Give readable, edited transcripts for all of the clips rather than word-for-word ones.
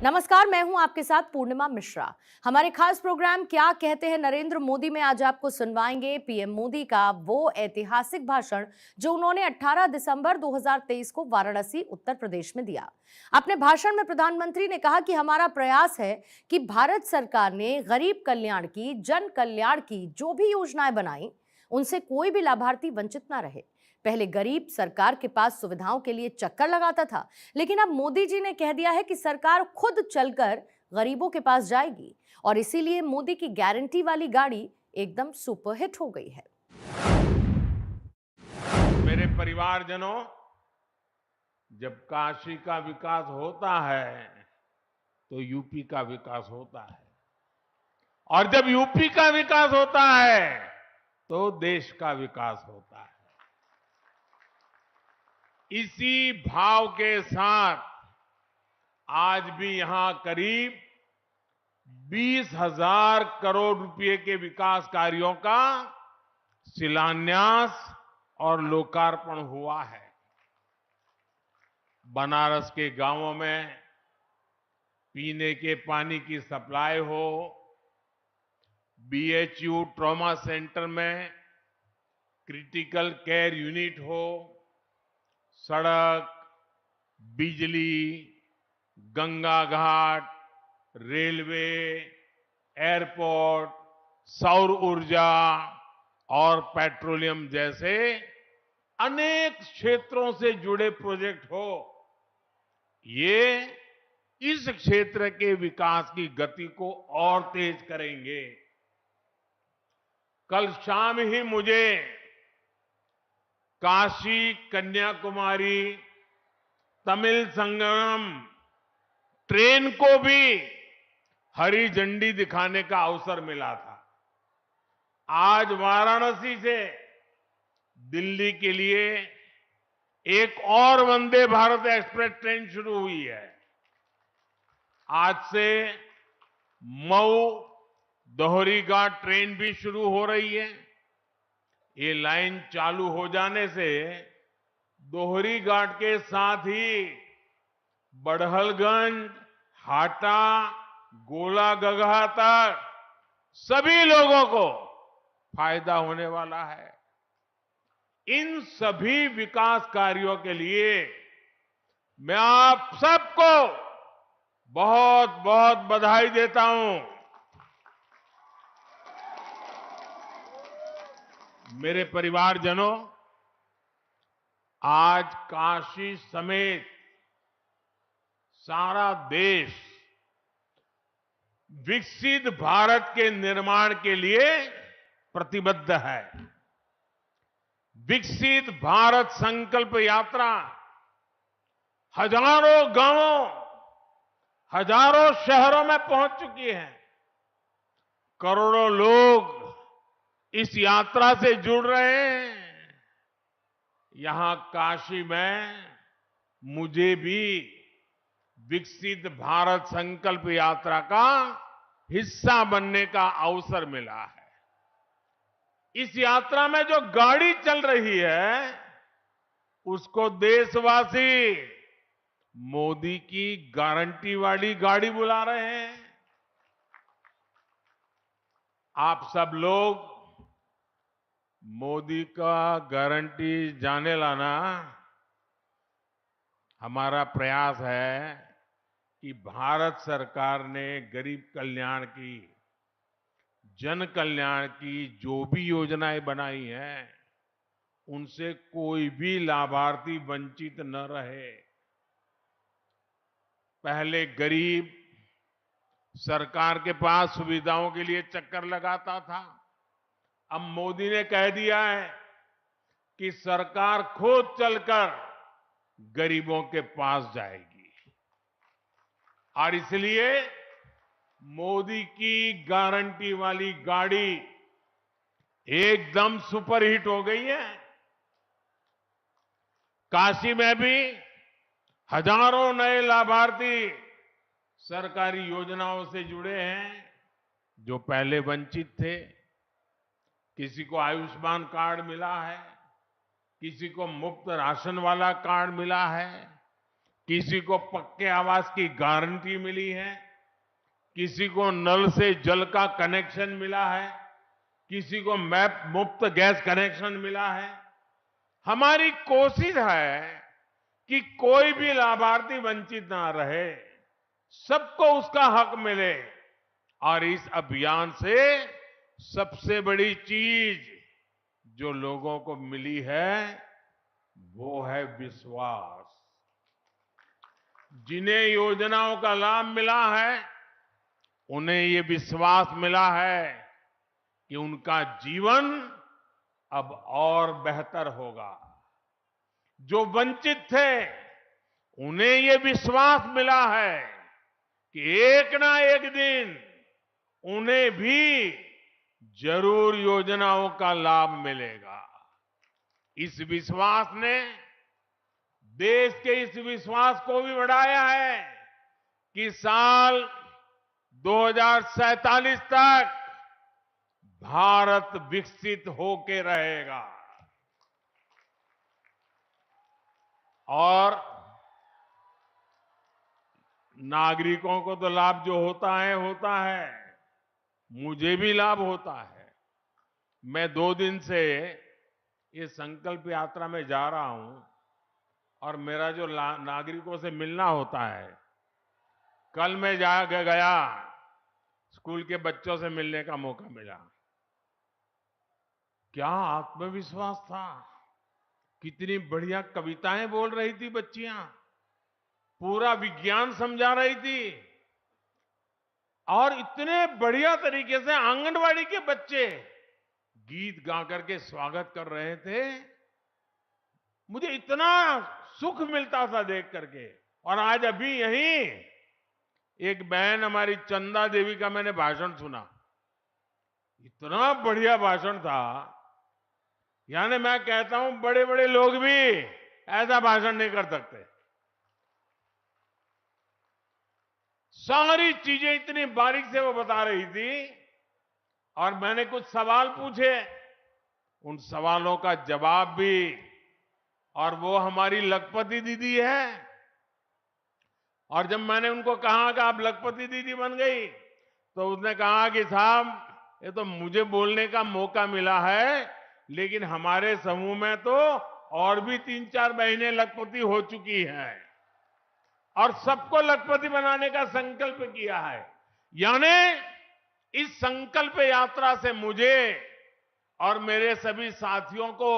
नमस्कार, मैं हूं आपके साथ पूर्णिमा मिश्रा। हमारे खास प्रोग्राम क्या कहते हैं नरेंद्र मोदी में आज आपको सुनवाएंगे पीएम मोदी का वो ऐतिहासिक भाषण जो उन्होंने 18 दिसंबर 2023 को वाराणसी उत्तर प्रदेश में दिया। अपने भाषण में प्रधानमंत्री ने कहा कि हमारा प्रयास है कि भारत सरकार ने गरीब कल्याण की, जन कल्याण की जो भी योजनाएं बनाई उनसे कोई भी लाभार्थी वंचित ना रहे। पहले गरीब सरकार के पास सुविधाओं के लिए चक्कर लगाता था, लेकिन अब मोदी जी ने कह दिया है कि सरकार खुद चलकर गरीबों के पास जाएगी और इसीलिए मोदी की गारंटी वाली गाड़ी एकदम सुपरहिट हो गई है। मेरे परिवारजनों, जब काशी का विकास होता है तो यूपी का विकास होता है और जब यूपी का विकास होता है तो देश का विकास होता है। इसी भाव के साथ आज भी यहां करीब 20,000 करोड़ रुपए के विकास कार्यों का शिलान्यास और लोकार्पण हुआ है। बनारस के गांवों में पीने के पानी की सप्लाई हो, बीएचयू ट्रॉमा सेंटर में क्रिटिकल केयर यूनिट हो, सड़क, बिजली, गंगा घाट, रेलवे, एयरपोर्ट, सौर ऊर्जा और पेट्रोलियम जैसे अनेक क्षेत्रों से जुड़े प्रोजेक्ट हो, ये इस क्षेत्र के विकास की गति को और तेज करेंगे। कल शाम ही मुझे काशी कन्याकुमारी तमिल संगम ट्रेन को भी हरी झंडी दिखाने का अवसर मिला था। आज वाराणसी से दिल्ली के लिए एक और वंदे भारत एक्सप्रेस ट्रेन शुरू हुई है। आज से मऊ दोहरीघाट ट्रेन भी शुरू हो रही है। ये लाइन चालू हो जाने से दोहरीघाट के साथ ही बड़हलगंज, हाटा, गोलागगहा तक सभी लोगों को फायदा होने वाला है। इन सभी विकास कार्यों के लिए मैं आप सबको बहुत बहुत बधाई देता हूं। मेरे परिवारजनों, आज काशी समेत सारा देश विकसित भारत के निर्माण के लिए प्रतिबद्ध है। विकसित भारत संकल्प यात्रा हजारों गांवों, हजारों शहरों में पहुंच चुकी है। करोड़ों लोग इस यात्रा से जुड़ रहे हैं। यहां काशी में मुझे भी विकसित भारत संकल्प यात्रा का हिस्सा बनने का अवसर मिला है। इस यात्रा में जो गाड़ी चल रही है उसको देशवासी मोदी की गारंटी वाली गाड़ी बुला रहे हैं। आप सब लोग मोदी का गारंटी जाने लाना। हमारा प्रयास है कि भारत सरकार ने गरीब कल्याण की, जन कल्याण की जो भी योजनाएं बनाई हैं उनसे कोई भी लाभार्थी वंचित न रहे। पहले गरीब सरकार के पास सुविधाओं के लिए चक्कर लगाता था। अब मोदी ने कह दिया है कि सरकार खुद चलकर गरीबों के पास जाएगी और इसलिए मोदी की गारंटी वाली गाड़ी एकदम सुपरहिट हो गई है। काशी में भी हजारों नए लाभार्थी सरकारी योजनाओं से जुड़े हैं जो पहले वंचित थे। किसी को आयुष्मान कार्ड मिला है, किसी को मुफ्त राशन वाला कार्ड मिला है, किसी को पक्के आवास की गारंटी मिली है, किसी को नल से जल का कनेक्शन मिला है, किसी को मैप मुफ्त गैस कनेक्शन मिला है। हमारी कोशिश है कि कोई भी लाभार्थी वंचित ना रहे, सबको उसका हक मिले। और इस अभियान से सबसे बड़ी चीज जो लोगों को मिली है वो है विश्वास। जिन्हें योजनाओं का लाभ मिला है उन्हें ये विश्वास मिला है कि उनका जीवन अब और बेहतर होगा। जो वंचित थे उन्हें ये विश्वास मिला है कि एक ना एक दिन उन्हें भी जरूर योजनाओं का लाभ मिलेगा। इस विश्वास ने देश के इस विश्वास को भी बढ़ाया है कि साल 2047 तक भारत विकसित होके रहेगा। और नागरिकों को तो लाभ जो होता है, मुझे भी लाभ होता है। मैं 2 दिन से ये संकल्प यात्रा में जा रहा हूं और मेरा जो नागरिकों से मिलना होता है, कल मैं गया स्कूल के बच्चों से मिलने का मौका मिला। क्या आत्मविश्वास था, कितनी बढ़िया कविताएं बोल रही थी बच्चियां, पूरा विज्ञान समझा रही थी और इतने बढ़िया तरीके से आंगनवाड़ी के बच्चे गीत गा करके स्वागत कर रहे थे। मुझे इतना सुख मिलता था देख करके। और आज अभी यहीं एक बहन हमारी चंदा देवी का मैंने भाषण सुना, इतना बढ़िया भाषण था। यानी मैं कहता हूं बड़े बड़े लोग भी ऐसा भाषण नहीं कर सकते। सारी चीजें इतनी बारीक से वो बता रही थी और मैंने कुछ सवाल पूछे, उन सवालों का जवाब भी। और वो हमारी लखपति दीदी है। और जब मैंने उनको कहा कि आप लखपति दीदी बन गई, तो उसने कहा कि साहब ये तो मुझे बोलने का मौका मिला है, लेकिन हमारे समूह में तो और भी 3-4 बहनें लखपति हो चुकी हैं और सबको लखपति बनाने का संकल्प किया है। यानी इस संकल्प यात्रा से मुझे और मेरे सभी साथियों को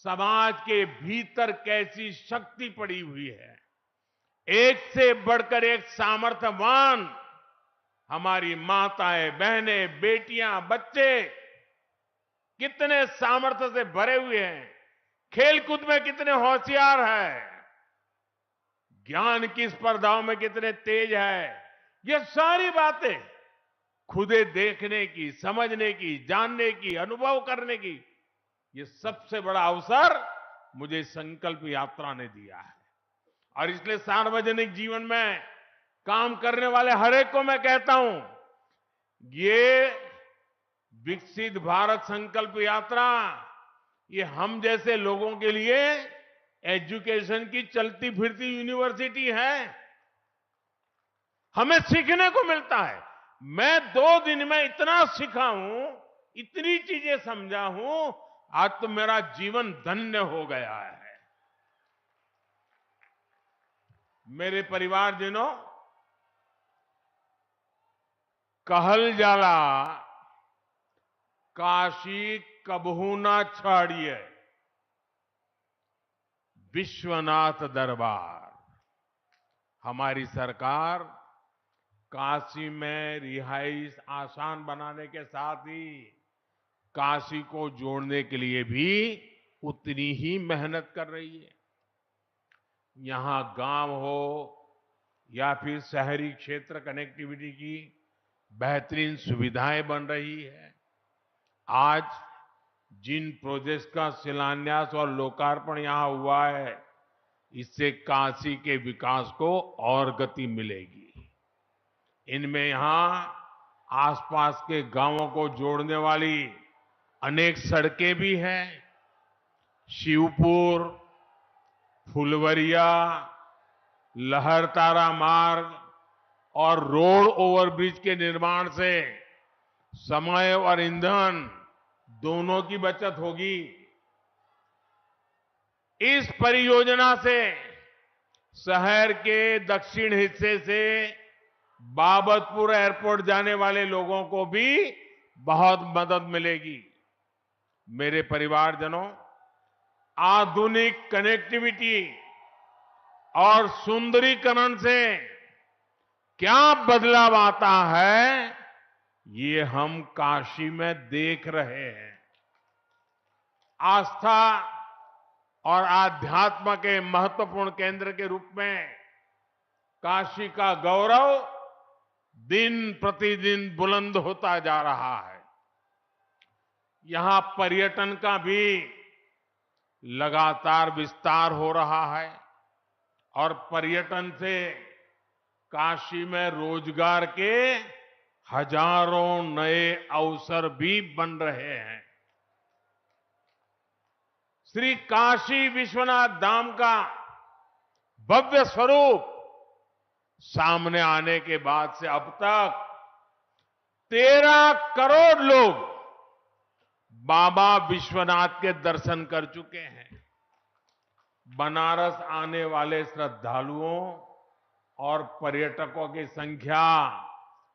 समाज के भीतर कैसी शक्ति पड़ी हुई है, एक से बढ़कर एक सामर्थ्यवान हमारी माताएं, बहनें, बेटियां, बच्चे कितने सामर्थ्य से भरे हुए हैं, खेलकूद में कितने होशियार हैं, ज्ञान की स्पर्धाओं में कितने तेज है। ये सारी बातें खुदे देखने की, समझने की, जानने की, अनुभव करने की, ये सबसे बड़ा अवसर मुझे संकल्प यात्रा ने दिया है। और इसलिए सार्वजनिक जीवन में काम करने वाले हर एक को मैं कहता हूं, ये विकसित भारत संकल्प यात्रा ये हम जैसे लोगों के लिए एजुकेशन की चलती फिरती यूनिवर्सिटी है। हमें सीखने को मिलता है। मैं 2 दिन में इतना सीखा हूं, इतनी चीजें समझा हूं, आज तो मेरा जीवन धन्य हो गया है। मेरे परिवारजनों, कहल जाला काशी कबहू ना छाड़िए, विश्वनाथ दरबार। हमारी सरकार काशी में रिहाइश आसान बनाने के साथ ही काशी को जोड़ने के लिए भी उतनी ही मेहनत कर रही है। यहां गांव हो या फिर शहरी क्षेत्र कनेक्टिविटी की बेहतरीन सुविधाएं बन रही है। आज जिन प्रोजेक्ट्स का शिलान्यास और लोकार्पण यहां हुआ है, इससे काशी के विकास को और गति मिलेगी। इनमें यहां आसपास के गांवों को जोड़ने वाली अनेक सड़कें भी हैं। शिवपुर, फुलवरिया, लहरतारा मार्ग और रोड ओवरब्रिज के निर्माण से समय और ईंधन दोनों की बचत होगी। इस परियोजना से शहर के दक्षिण हिस्से से बाबतपुर एयरपोर्ट जाने वाले लोगों को भी बहुत मदद मिलेगी। मेरे परिवारजनों, आधुनिक कनेक्टिविटी और सुंदरीकरण से क्या बदलाव आता है, ये हम काशी में देख रहे हैं। आस्था और आध्यात्म के महत्वपूर्ण केंद्र के रूप में काशी का गौरव दिन प्रतिदिन बुलंद होता जा रहा है। यहां पर्यटन का भी लगातार विस्तार हो रहा है और पर्यटन से काशी में रोजगार के हजारों नए अवसर भी बन रहे हैं। श्री काशी विश्वनाथ धाम का भव्य स्वरूप सामने आने के बाद से अब तक 13 करोड़ लोग बाबा विश्वनाथ के दर्शन कर चुके हैं। बनारस आने वाले श्रद्धालुओं और पर्यटकों की संख्या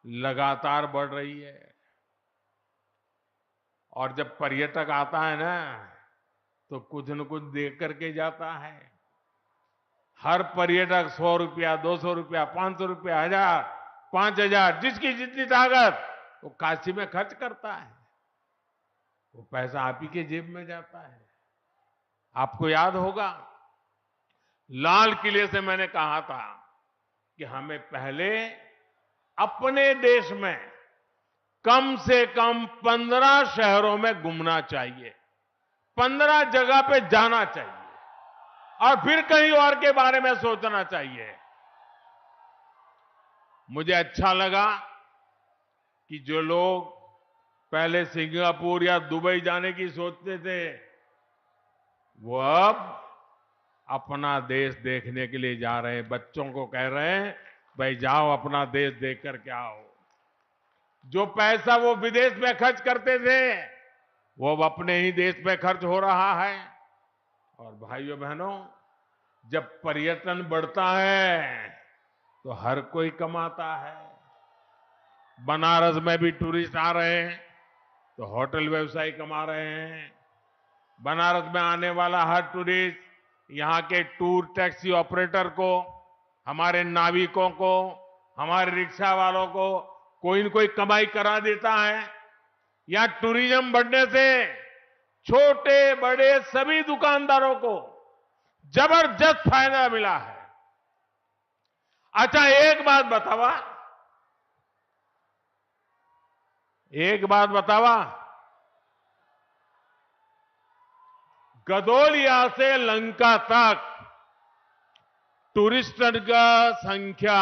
लगातार बढ़ रही है। और जब पर्यटक आता है ना, तो कुछ न कुछ देख करके जाता है। हर पर्यटक 100 रुपया, 200 रुपया, 500 रुपया, 1000, 5000, जिसकी जितनी ताकत वो काशी में खर्च करता है। वो पैसा आप ही के जेब में जाता है। आपको याद होगा, लाल किले से मैंने कहा था कि हमें पहले अपने देश में कम से कम 15 शहरों में घूमना चाहिए, 15 जगह पे जाना चाहिए और फिर कहीं और के बारे में सोचना चाहिए। मुझे अच्छा लगा कि जो लोग पहले सिंगापुर या दुबई जाने की सोचते थे, वो अब अपना देश देखने के लिए जा रहे हैं। बच्चों को कह रहे हैं, भाई जाओ अपना देश देख करके आओ। जो पैसा वो विदेश में खर्च करते थे, वो अब अपने ही देश में खर्च हो रहा है। और भाइयों बहनों, जब पर्यटन बढ़ता है तो हर कोई कमाता है। बनारस में भी टूरिस्ट आ रहे हैं तो होटल व्यवसायी कमा रहे हैं। बनारस में आने वाला हर टूरिस्ट यहां के टूर टैक्सी ऑपरेटर को, हमारे नाविकों को, हमारे रिक्शा वालों को कोई न कोई कमाई करा देता है। यहां टूरिज्म बढ़ने से छोटे बड़े सभी दुकानदारों को जबरदस्त फायदा मिला है। अच्छा, एक बात बतावा, गदोलिया से लंका तक टूरिस्टों का संख्या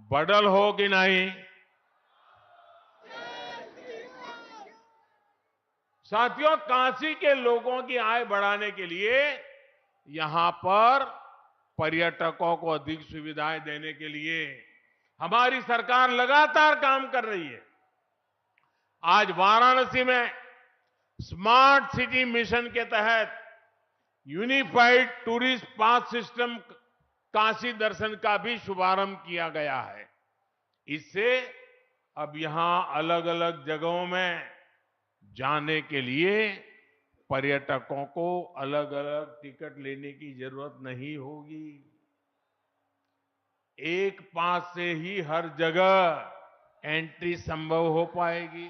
बढ़ल हो कि नहीं? साथियों, काशी के लोगों की आय बढ़ाने के लिए यहां पर पर्यटकों को अधिक सुविधाएं देने के लिए हमारी सरकार लगातार काम कर रही है। आज वाराणसी में स्मार्ट सिटी मिशन के तहत unified tourist pass system Kashi दर्शन का भी शुभारंभ किया गया है। इससे अब यहां अलग अलग जगहों में जाने के लिए पर्यटकों को अलग अलग टिकट लेने की जरूरत नहीं होगी। एक पास से ही हर जगह एंट्री संभव हो पाएगी।